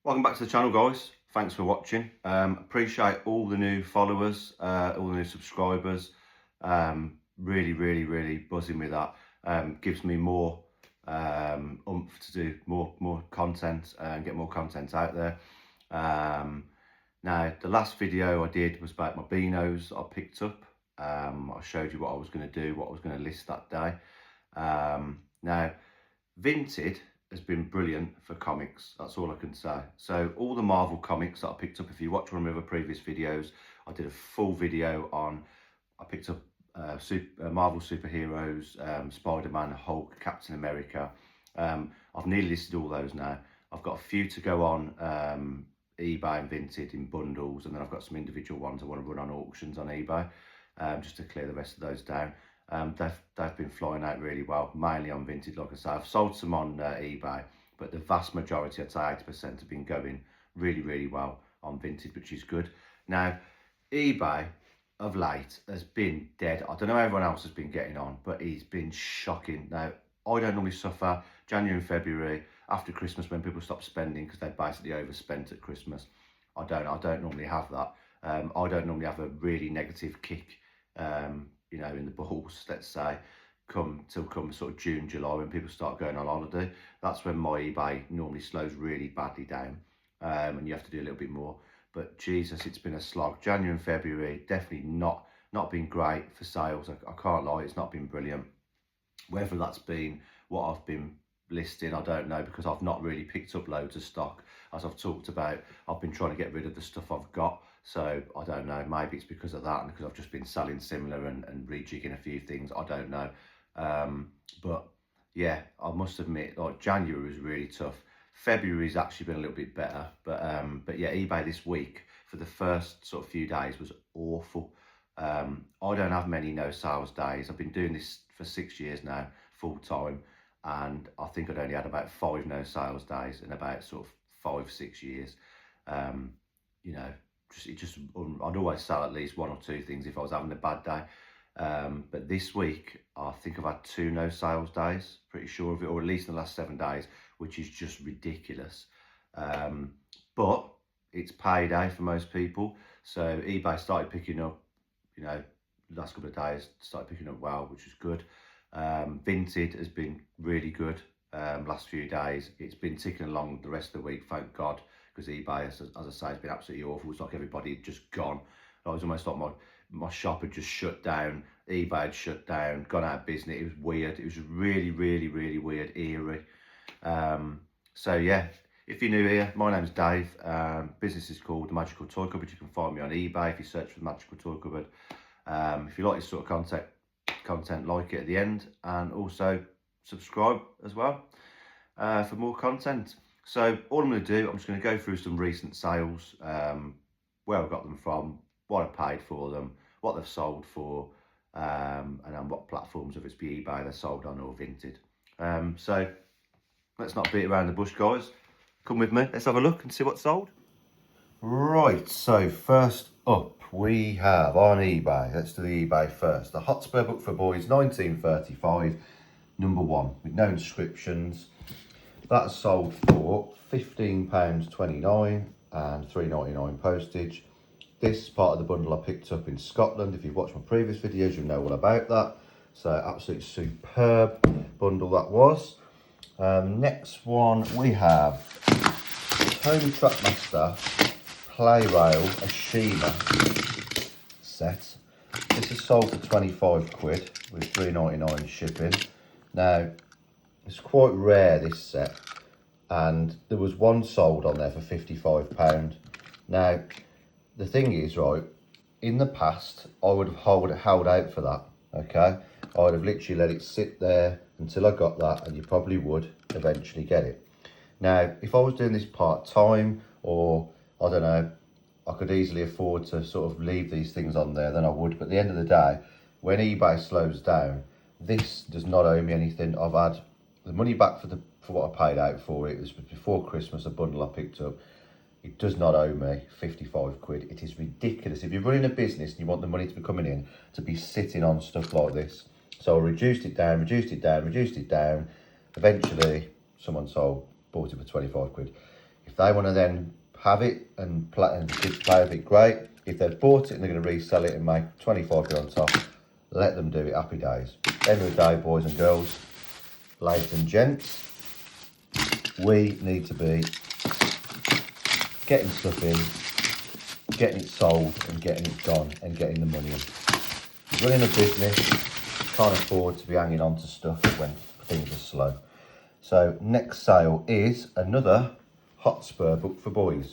Welcome back to the channel, guys. Thanks for watching. Appreciate all the new followers, all the new subscribers. Really buzzing with that. Gives me more oomph to do more content and get more content out there. Now, the last video I did was about my Beanos I picked up. I showed you what I was going to do, what I was going to list that day. Now, Vinted has been brilliant for comics, that's all I can say. So all the Marvel comics that I picked up, if you watch one of my other previous videos, I did a full video on, I picked up Marvel superheroes, Spider-Man, Hulk, Captain America. I've nearly listed all those now. I've got a few to go on eBay and Vinted in bundles, and then I've got some individual ones I want to run on auctions on eBay, just to clear the rest of those down. They've been flying out really well, mainly on Vinted. Like I say, I've sold some on eBay, but the vast majority, I'd say 80%, have been going really well on Vinted, which is good. Now, eBay of late has been dead. I don't know how everyone else has been getting on, but it's been shocking. Now, I don't normally suffer January and February after Christmas when people stop spending because they basically overspent at Christmas. I don't normally have that. I don't normally have a really negative kick you know, in the balls, let's say, come sort of June, July, when people start going on holiday. That's when my eBay normally slows really badly down, and you have to do a little bit more. But Jesus, it's been a slog. January and February, definitely not been great for sales. I can't lie, it's not been brilliant. Whether that's been what I've been listing, I don't know, because I've not really picked up loads of stock. As I've talked about, I've been trying to get rid of the stuff I've got. So I don't know, maybe it's because of that and because I've just been selling similar and rejigging a few things, I don't know. But yeah, I must admit, like, January was really tough. February's actually been a little bit better, but yeah, eBay this week for the first sort of few days was awful. I don't have many no sales days. I've been doing this for 6 years now, full time, and I think I'd only had about 5 no sales days in about sort of 5-6 years. You know, I'd always sell at least 1 or 2 things if I was having a bad day. But this week, I think I've had 2 no sales days, pretty sure of it, or at least in the last 7 days, which is just ridiculous. But it's payday for most people, so eBay started picking up, you know, the last couple of days started picking up well, which is good. Vinted has been really good last few days. It's been ticking along the rest of the week, thank God, because eBay, as I say, has been absolutely awful. It's like everybody had just gone. It was almost like my shop had just shut down. eBay had shut down, gone out of business. It was weird. It was really weird, eerie. So yeah, if you're new here, my name's Dave. Business is called The Magical Toy Cupboard. You can find me on eBay if you search for The Magical Toy Cupboard. If you like this sort of content, like it at the end, and also subscribe as well for more content. So all I'm going to do, I'm just going to go through some recent sales, where I got them from, what I paid for them, what they've sold for, and on what platforms, if it's eBay they're sold on or Vinted. So let's not beat around the bush, guys. Come with me, let's have a look and see what's sold. Right, so first up we have on eBay, let's do the eBay first, the Hotspur book for boys, 1935, number 1, with no inscriptions. That's sold for £15.29 and £3.99 postage. This part of the bundle I picked up in Scotland. If you've watched my previous videos, you'll know all about that. So absolutely superb bundle that was. Next one we have Home Trackmaster Play Rail Ashima set. This is sold for 25 quid with £3.99 shipping. Now, it's quite rare, this set, and there was one sold on there for £55. Now, the thing is, right, in the past, I would have held out for that, okay? I would have literally let it sit there until I got that, and you probably would eventually get it. Now, if I was doing this part-time, or, I don't know, I could easily afford to sort of leave these things on there, then I would. But at the end of the day, when eBay slows down, this does not owe me anything. I've had the money back for what I paid out for it. It was before Christmas, a bundle I picked up. It does not owe me 55 quid. It is ridiculous. If you're running a business and you want the money to be coming in, to be sitting on stuff like this. So I reduced it down. Eventually, someone bought it for 25 quid. If they want to then have it and play with it, great. If they've bought it and they're going to resell it and make 25 quid on top, let them do it, happy days. End of the day, boys and girls, ladies and gents, we need to be getting stuff in, getting it sold and getting it gone and getting the money in. Running a business, can't afford to be hanging on to stuff when things are slow. So next sale is another Hotspur book for boys.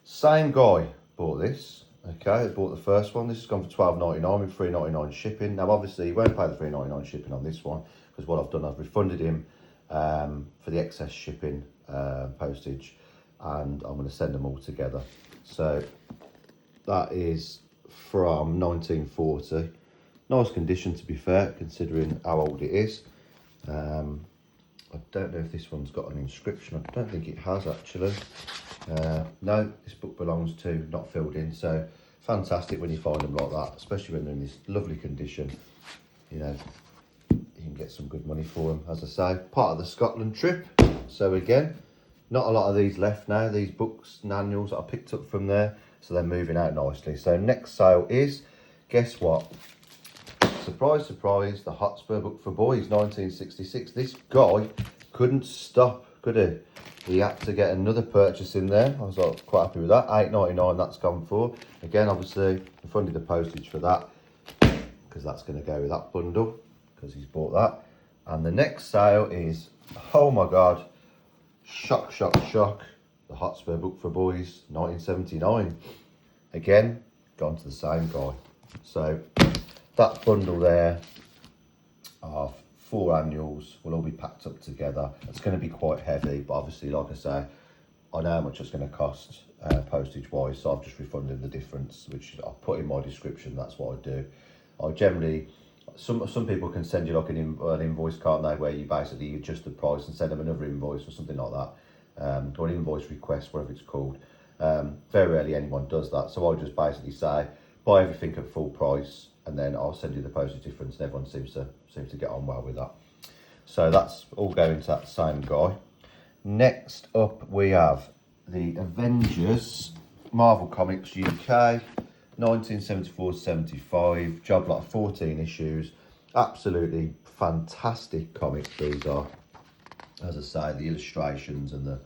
Same guy bought this. Okay, I bought the first one. This has gone for $12.99 with $3.99 shipping. Now obviously he won't pay the $3.99 shipping on this one, because what I've done, I've refunded him for the excess shipping postage, and I'm going to send them all together. So that is from 1940. Nice condition, to be fair, considering how old it is. I don't know if this one's got an inscription. I don't think it has, actually. No, this book belongs to not filled in. So fantastic when you find them like that, especially when they're in this lovely condition. You know, you can get some good money for them. As I say, part of the Scotland trip. So again, not a lot of these left now, these books and annuals that I picked up from there. So they're moving out nicely. So next sale is, guess what? Surprise, surprise, the Hotspur book for boys, 1966. This guy couldn't stop, could he? He had to get another purchase in there. I was like, quite happy with that. $8.99 that's gone for. Again, obviously, I funded the postage for that, because that's going to go with that bundle, because he's bought that. And the next sale is, oh my God, shock, shock, shock. The Hotspur book for boys, 1979. Again, gone to the same guy. So that bundle there of 4 annuals will all be packed up together. It's going to be quite heavy, but obviously, like I say, I know how much it's going to cost postage wise, so I've just refunded the difference, which I'll put in my description. That's what I do. I generally, some people can send you like an invoice, can't they, where you basically adjust the price and send them another invoice or something like that, or an invoice request, whatever it's called. Very rarely anyone does that, so I'll just basically say buy everything at full price, and then I'll send you the postage difference, and everyone seems to get on well with that. So that's all going to that same guy. Next up, we have the Avengers Marvel Comics UK, 1974-75, job lot of 14 issues. Absolutely fantastic comics these are. As I say, the illustrations and the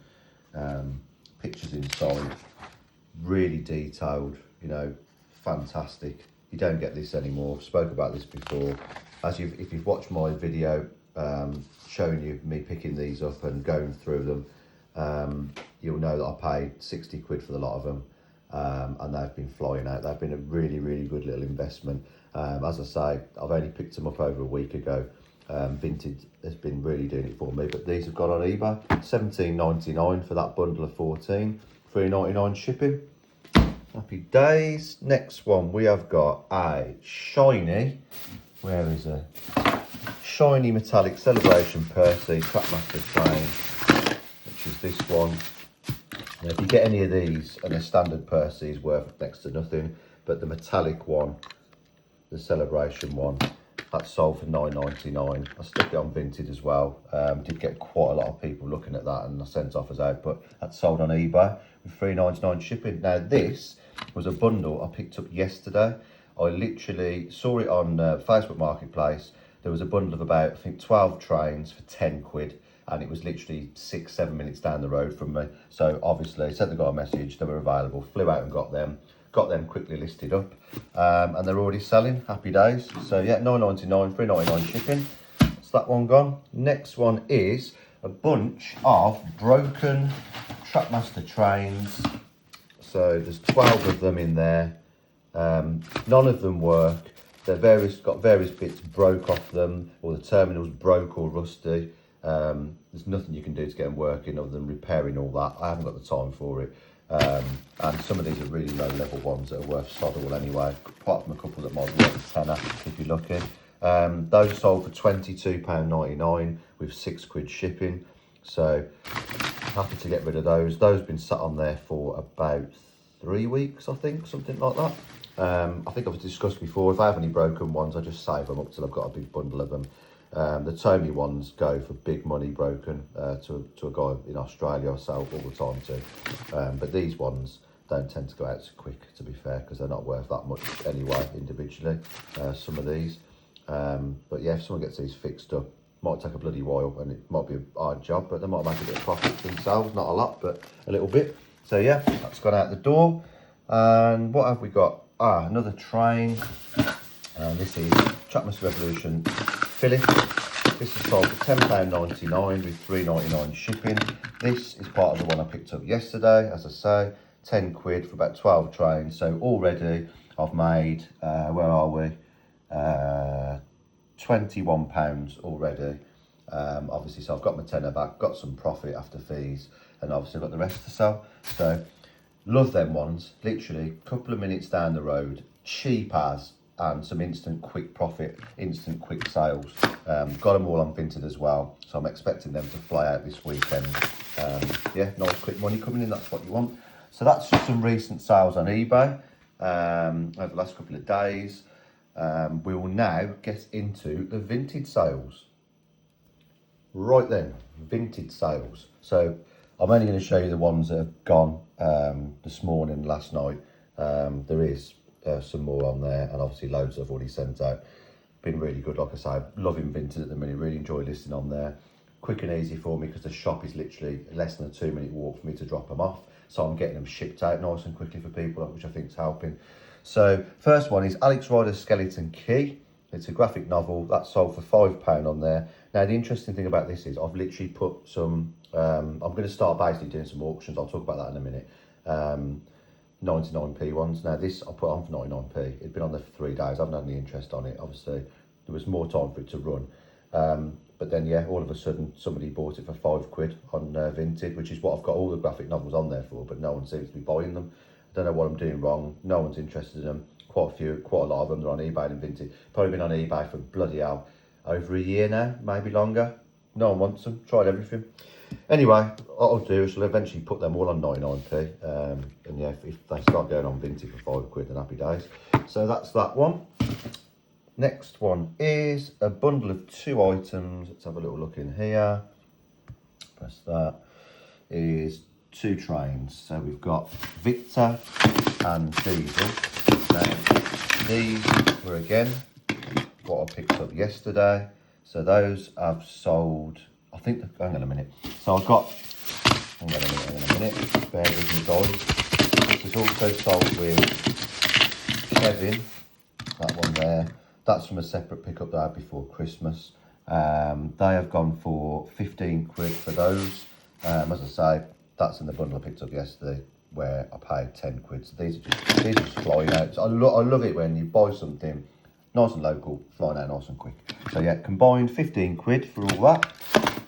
pictures inside, really detailed, you know, fantastic. You don't get this anymore. I've spoke about this before. If you've watched my video showing you me picking these up and going through them, you'll know that I paid 60 quid for the lot of them, and they've been flying out. They've been a really, really good little investment. As I say, I've only picked them up over a week ago. Vinted has been really doing it for me, but these have got on eBay, $17.99 for that bundle of 14, $3.99 shipping. Happy days. Next one, we have got a shiny, where is it? Shiny metallic Celebration Percy Trackmaster Train, which is this one. Now, if you get any of these, and the standard Percy is worth next to nothing, but the metallic one, the Celebration one, that's sold for $9.99. I stuck it on Vinted as well. Did get quite a lot of people looking at that, and I sent offers out, but that's sold on eBay with $3.99 shipping. Now this was a bundle I picked up yesterday. I literally saw it on Facebook Marketplace. There was a bundle of about, I think, 12 trains for 10 quid, and it was literally 6-7 minutes down the road from me. So obviously, sent the guy a message, they were available, flew out and got them quickly listed up, and they're already selling. Happy days. So yeah, $9.99, $3.99 shipping. That's that one gone. Next one is a bunch of broken Trackmaster trains. So there's 12 of them in there. None of them work. They're got various bits broke off them, or the terminals broke or rusty. There's nothing you can do to get them working other than repairing all that. I haven't got the time for it. And some of these are really low level ones that are worth sod all anyway, apart from a couple that might be worth a tenner if you're lucky. Those sold for £22.99 with 6 quid shipping. So happy to get rid of those. Those have been sat on there for about 3 weeks, I think, something like that. I think I've discussed before, if I have any broken ones, I just save them up till I've got a big bundle of them. The Tony ones go for big money broken to a guy in Australia I sell all the time to. But these ones don't tend to go out so quick, to be fair, because they're not worth that much anyway individually, some of these. But yeah, if someone gets these fixed up, might take a bloody while and it might be a hard job, but they might make a bit of profit themselves, not a lot, but a little bit. So yeah, that's gone out the door. And what have we got? Another train. And this is Chapman's Revolution Philip. This is sold for £10.99 with £3.99 shipping. This is part of the one I picked up yesterday, as I say, 10 quid for about 12 trains. So already I've made, where are we? £21 already. Obviously, so I've got my tenner back, got some profit after fees, and obviously got the rest to sell. So love them ones. Literally a couple of minutes down the road, cheap as, and some instant quick profit, instant quick sales. Got them all on Vinted as well, so I'm expecting them to fly out this weekend. Yeah, nice quick money coming in, that's what you want. So that's just some recent sales on eBay over the last couple of days. We will now get into the Vinted sales. Right then, Vinted sales. So I'm only going to show you the ones that have gone this morning, last night. There is some more on there, and obviously loads I've already sent out. Been really good, like I say, loving Vinted at the minute, really enjoy listing on there. Quick and easy for me because the shop is literally less than a 2-minute walk for me to drop them off. So I'm getting them shipped out nice and quickly for people, which I think is helping. So first one is Alex Rider's Skeleton Key. It's a graphic novel that's sold for £5 on there. Now the interesting thing about this is I've literally put some, I'm going to start basically doing some auctions. I'll talk about that in a minute. 99p ones. Now this I put on for 99p. It'd been on there for 3 days. I haven't had any interest on it. Obviously there was more time for it to run. But then yeah, all of a sudden somebody bought it for 5 quid on Vinted, which is what I've got all the graphic novels on there for, but no one seems to be buying them. I don't know what I'm doing wrong. No one's interested in them. Quite a lot of them are on eBay and Vinted. Probably been on eBay for bloody hell over a year now, maybe longer. No one wants them. Tried everything. Anyway, what I'll do is I'll eventually put them all on 99p. And yeah, if they start going on Vinted for 5 quid, then happy days. So that's that one. Next one is a bundle of 2 items. Let's have a little look in here. Press that. Is 2 trains. So we've got Victor and Diesel. Now, these were again what I picked up yesterday. So those I've sold, I think, hang on a minute. So I've got, hang on a minute, bear with me guys. This is also sold with Kevin, that one there. That's from a separate pickup that I had before Christmas. They have gone for 15 quid for those. As I say, that's in the bundle I picked up yesterday where I paid 10 quid. So these are just flying out. So I love it when you buy something nice and local, flying out nice and quick. So yeah, combined 15 quid for all that.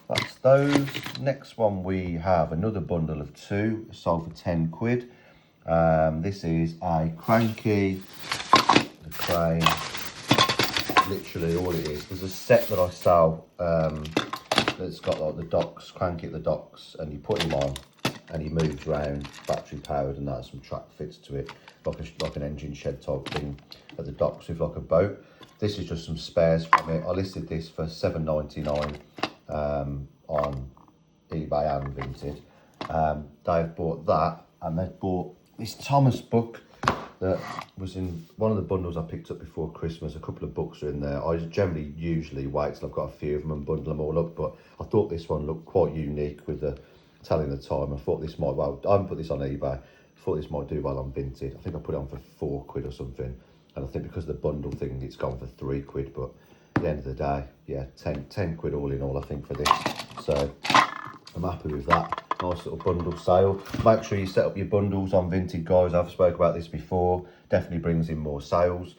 That's those. Next one we have another bundle of 2 sold for 10 quid. This is a cranky, the crane. Literally all it is. There's a set that I sell that's got like the docks, cranky at the docks, and you put him on and he moves around, battery powered, and that's some track fits to it, like an engine shed type thing at the docks with like a boat. This is just some spares from it. I listed this for $7.99 on eBay and Vinted. They've bought that, and they've bought this Thomas book that was in one of the bundles I picked up before Christmas. A couple of books are in there. I generally usually wait till I've got a few of them and bundle them all up, but I thought this one looked quite unique with the telling the time. I thought this might, well, I haven't put this on eBay. I thought this might do well on Vinted. I think I put it on for 4 quid or something, and I think because of the bundle thing it's gone for 3 quid, but at the end of the day, yeah, 10 quid all in all I think for this. So I'm happy with that. Nice little bundle sale. Make sure you set up your bundles on Vinted, guys. I've spoke about this before. Definitely brings in more sales.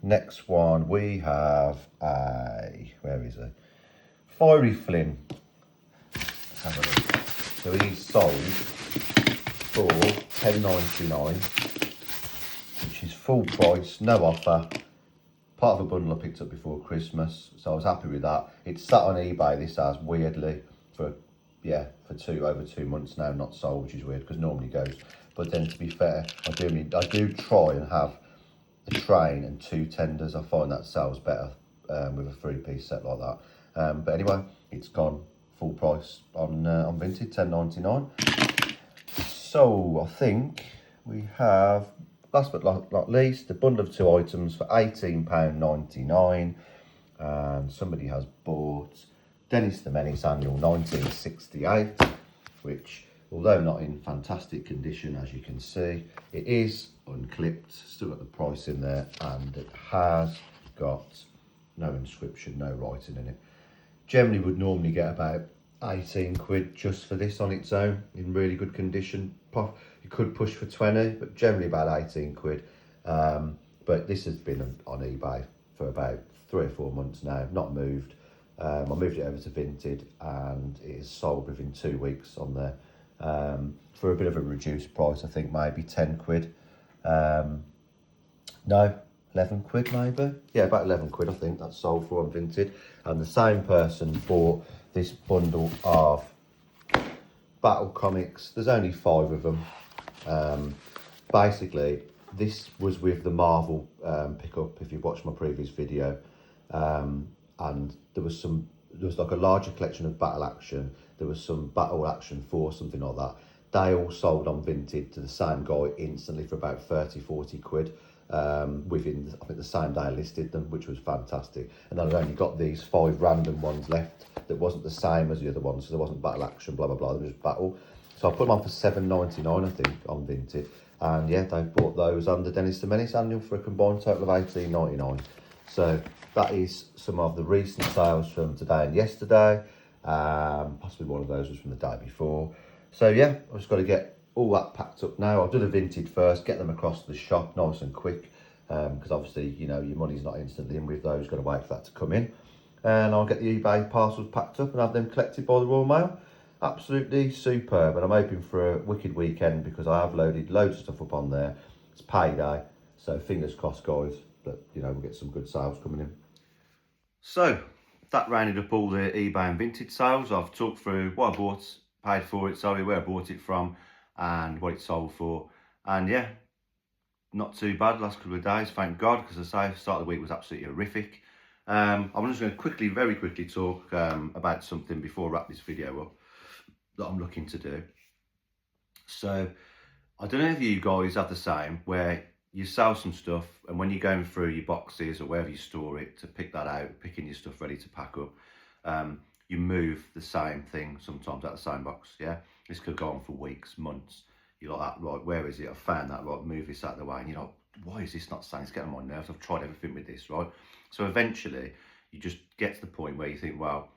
Next one we have a, where is it? Fiery Flynn. Let's have a look. So he's sold for $10.99, which is full price, no offer. Part of a bundle I picked up before Christmas, so I was happy with that. It's sat on eBay, this has, weirdly, for over 2 months now, not sold, which is weird because normally goes. But then to be fair, I do try and have a train and 2 tenders. I find that sells better with a 3-piece set like that. But anyway, it's gone full price on Vinted, £10.99. So I think we have, last but not least, a bundle of 2 items for £18.99. And somebody has bought Dennis the Menace Annual 1968, which, although not in fantastic condition, as you can see, it is unclipped, still got the price in there, and it has got no inscription, no writing in it. Generally would normally get about 18 quid just for this on its own, in really good condition. You could push for 20, but generally about 18 quid. But this has been on eBay for about 3 or 4 months now, not moved. I moved it over to Vinted, and it is sold within 2 weeks on there for a bit of a reduced price. I think maybe 10 quid. No, 11 quid maybe. Yeah, about 11 quid I think that's sold for on Vinted. And the same person bought this bundle of Battle comics. There's only 5 of them. Basically, this was with the Marvel pickup, if you watched my previous video. And there was like a larger collection of Battle Action. There was some Battle Action 4, something like that. They all sold on Vinted to the same guy instantly for about 30-40 quid. Within, I think, the same day I listed them, which was fantastic. And then I've only got these 5 random ones left that wasn't the same as the other ones. So there wasn't Battle Action, blah blah blah. There was Battle. So I put them on for £7.99, I think, on Vinted. And yeah, they bought those under Dennis the Menace Annual for a combined total of £18.99. So that is some of the recent sales from today and yesterday. Possibly one of those was from the day before. So yeah, I've just got to get all that packed up now. I'll do the Vinted first, get them across to the shop nice and quick, because obviously, you know, your money's not instantly in with those. You've got to wait for that to come in. And I'll get the eBay parcels packed up and have them collected by the Royal Mail. Absolutely superb. And I'm hoping for a wicked weekend, because I have loaded loads of stuff up on there. It's payday, so fingers crossed, guys, that, you know, we'll get some good sales coming in. So that rounded up all the eBay and Vinted sales. I've talked through what I bought, paid for it, sorry, where I bought it from, and what it sold for. And yeah, not too bad last couple of days, thank God, because I say the start of the week was absolutely horrific. I'm just going to very quickly talk about something before I wrap this video up that I'm looking to do. So I don't know if you guys have the same, where you sell some stuff, and when you're going through your boxes or wherever you store it to pick that out, picking your stuff ready to pack up, you move the same thing sometimes out the same box. Yeah, this could go on for weeks, months. You're like, right, where is it? I found that, right, move this out of the way. And you're like, why is this not selling? It's getting on my nerves. I've tried everything with this, right? So eventually you just get to the point where you think, well,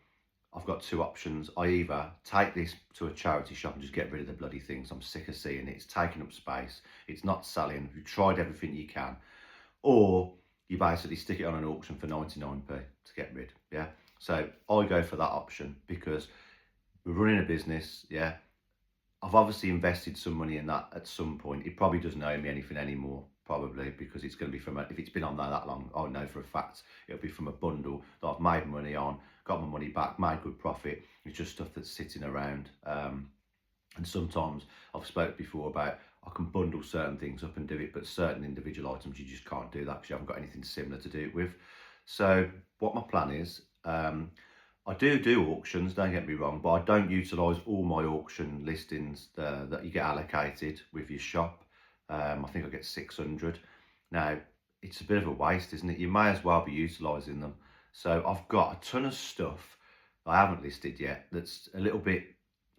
I've got 2 options. I either take this to a charity shop and just get rid of the bloody things. I'm sick of seeing it. It's taking up space. It's not selling. You've tried everything you can. Or you basically stick it on an auction for 99p to get rid, yeah? So I go for that option, because we're running a business, yeah? I've obviously invested some money in that at some point. It probably doesn't owe me anything anymore, probably, because it's going to be from if it's been on there that long, I know for a fact it'll be from a bundle that I've made money on, got my money back, made good profit. It's just stuff that's sitting around. And sometimes I've spoke before about I can bundle certain things up and do it, but certain individual items you just can't do that because you haven't got anything similar to do it with. So what my plan is, I do auctions, don't get me wrong, but I don't utilise all my auction listings that you get allocated with your shop. I think I get 600. Now, it's a bit of a waste, isn't it? You may as well be utilising them. So I've got a ton of stuff I haven't listed yet that's a little bit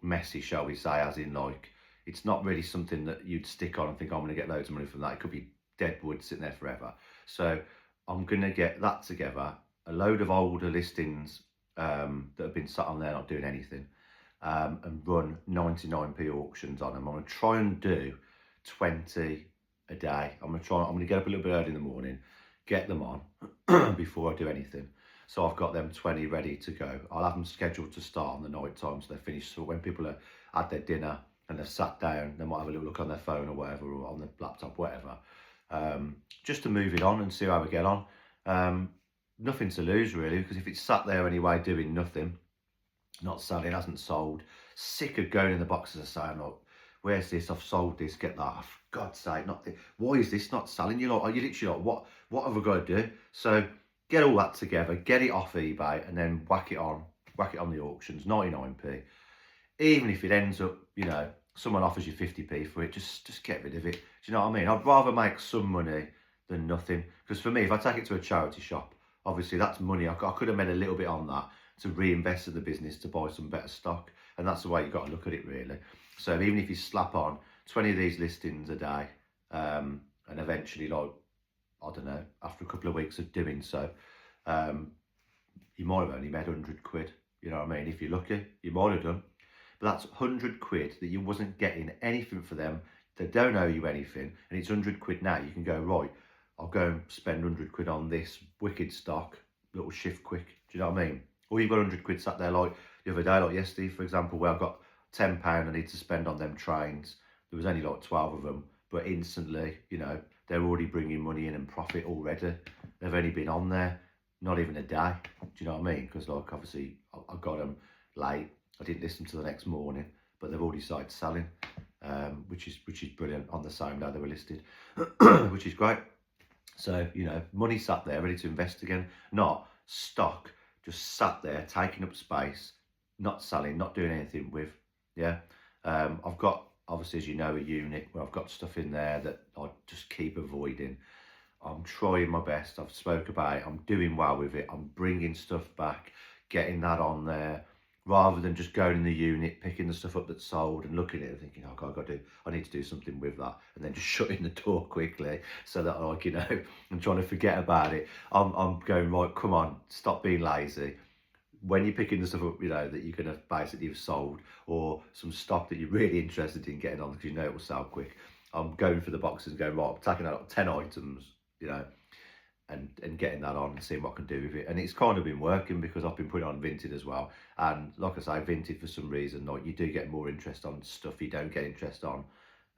messy, shall we say, as in, like, it's not really something that you'd stick on and think, I'm going to get loads of money from that. It could be dead wood sitting there forever. So I'm going to get that together, a load of older listings that have been sat on there not doing anything, and run 99p auctions on them. I'm going to try and do 20 a day. I'm going to get up a little bit early in the morning, get them on before I do anything. So I've got them 20 ready to go. I'll have them scheduled to start on the night time, so they're finished. So when people are had their dinner and they've sat down, they might have a little look on their phone or whatever, or on the laptop, whatever, just to move it on and see how we get on. Nothing to lose really, because if it's sat there anyway doing nothing, not selling, hasn't sold, sick of going in the boxes and saying, look, where's this? I've sold this, get that. Oh, for God's sake, not this. Why is this not selling? You're like, are you literally like, what have I got to do? So get all that together, get it off eBay, and then whack it on the auctions, 99p. Even if it ends up, you know, someone offers you 50p for it, just get rid of it. Do you know what I mean? I'd rather make some money than nothing. Because for me, if I take it to a charity shop, obviously that's money. I could have made a little bit on that to reinvest in the business to buy some better stock. And that's the way you've got to look at it, really. So even if you slap on 20 of these listings a day, and eventually, like, I don't know, after a couple of weeks of doing so, you might have only made 100 quid. You know what I mean? If you're lucky, you might have done. But that's 100 quid that you wasn't getting anything for them. They don't owe you anything. And it's 100 quid now. You can go, right, I'll go and spend 100 quid on this wicked stock, little shift quick. Do you know what I mean? Or you've got 100 quid sat there like the other day, like yesterday, for example, where I've got £10 I need to spend on them trains. There was only like 12 of them, but instantly, you know, they're already bringing money in and profit already. They've only been on there not even a day. Do you know what I mean? Because like obviously I got them late. I didn't listen to the next morning, but they've already started selling, which is brilliant on the same day they were listed, which is great. So, you know, money sat there ready to invest again, not stock just sat there taking up space, not selling, not doing anything with. Yeah. I've got, obviously, as you know, a unit where I've got stuff in there that I just keep avoiding. I'm trying my best. I've spoke about it. I'm doing well with it. I'm bringing stuff back, getting that on there, rather than just going in the unit, picking the stuff up that's sold and looking at it and thinking, oh God, I need to do something with that, and then just shutting the door quickly so that, like, you know, I'm trying to forget about it. I'm going, right, come on, stop being lazy. When you're picking the stuff up, you know, that you're going to basically have sold, or some stock that you're really interested in getting on because you know it will sell quick, I'm going for the boxes and going, right, I'm taking out 10 items, you know, and getting that on and seeing what I can do with it. And it's kind of been working because I've been putting on Vinted as well. And like I say, Vinted, for some reason, like, you do get more interest on stuff you don't get interest on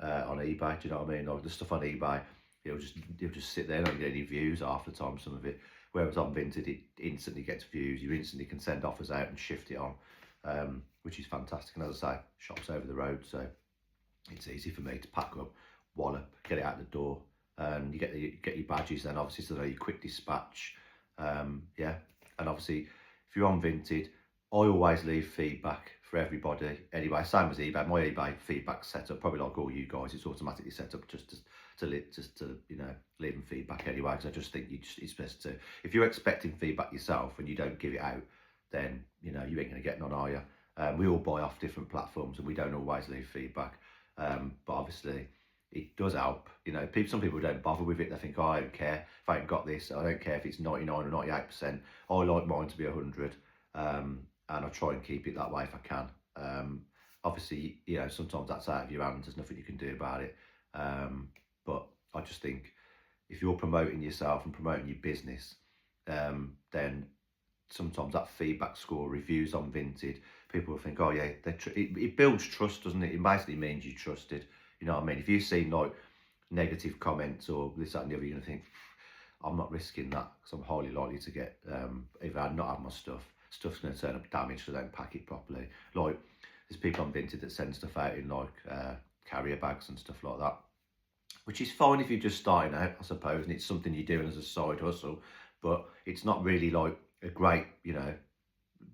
eBay. Do you know what I mean? Like the stuff on eBay, you'll just sit there, not get any views half the time, some of it. Whereas on Vinted, it instantly gets views. You instantly can send offers out and shift it on, which is fantastic. And as I say, shop's over the road, so it's easy for me to pack up, wallop, get it out the door, and you get your badges then, obviously, so that you quick dispatch. Yeah, and obviously, if you're on Vinted, I always leave feedback for everybody. Anyway, same as eBay. My eBay feedback set up, probably like all you guys, it's automatically set up just to you know, leave them feedback anyway, because I just think it's best to, if you're expecting feedback yourself and you don't give it out, then, you know, you ain't going to get none, are you? We all buy off different platforms and we don't always leave feedback, but obviously it does help. You know, some people don't bother with it. They think, oh, I don't care if I ain't got this. I don't care if it's 99 or 98%. I like mine to be 100, and I try and keep it that way if I can. Obviously, you know, sometimes that's out of your hands. There's nothing you can do about it. But I just think if you're promoting yourself and promoting your business, then sometimes that feedback score, reviews on Vinted, people will think, oh yeah, it builds trust, doesn't it? It basically means you're trusted. You know what I mean? If you've seen like negative comments or this, that and the other, you're going to think, I'm not risking that because I'm highly likely to get, if I not have my stuff's going to turn up damaged so I don't pack it properly. Like, there's people on Vinted that send stuff out in like carrier bags and stuff like that, which is fine if you're just starting out, I suppose, and it's something you're doing as a side hustle, but it's not really like a great, you know,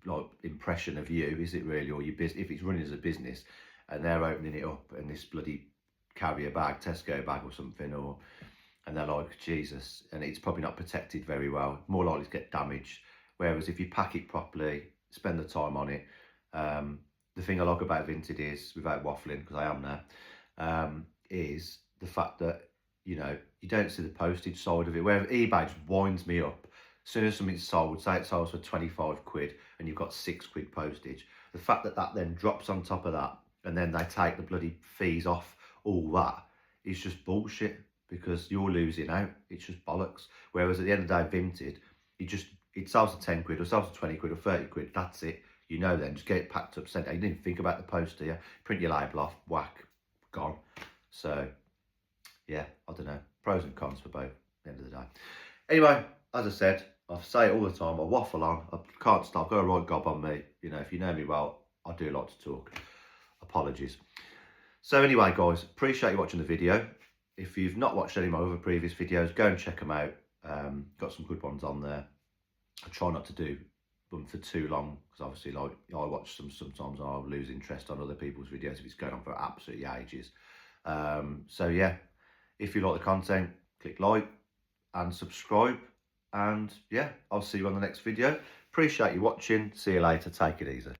like impression of you, is it really? Or your business, if it's running as a business and they're opening it up and this bloody carrier bag, Tesco bag or something, and they're like, Jesus, and it's probably not protected very well, more likely to get damaged. Whereas if you pack it properly, spend the time on it, the thing I like about Vinted is, without waffling, because I am now, is the fact that, you know, you don't see the postage side of it. Where eBay just winds me up. As soon as something's sold, say it sells for 25 quid and you've got 6 quid postage, the fact that that then drops on top of that and then they take the bloody fees off all that is just bullshit, because you're losing out. It's just bollocks. Whereas at the end of the day, Vinted, it sells for 10 quid or sells for 20 quid or 30 quid, that's it. You know, then just get it packed up, sent out. You didn't think about the post, do you? Print your label off, whack, gone. So yeah, I don't know, pros and cons for both at the end of the day. Anyway, as I said, I say it all the time, I waffle on, I can't stop, I've got a right gob on me. You know, if you know me well, I do like to talk. Apologies. So anyway, guys, appreciate you watching the video. If you've not watched any of my other previous videos, go and check them out. Got some good ones on there. I try not to do them for too long, because obviously, like, I watch them sometimes and I'll lose interest on other people's videos if it's going on for absolutely ages. So yeah, if you like the content, click like and subscribe, and yeah, I'll see you on the next video. Appreciate you watching. See you later. Take it easy.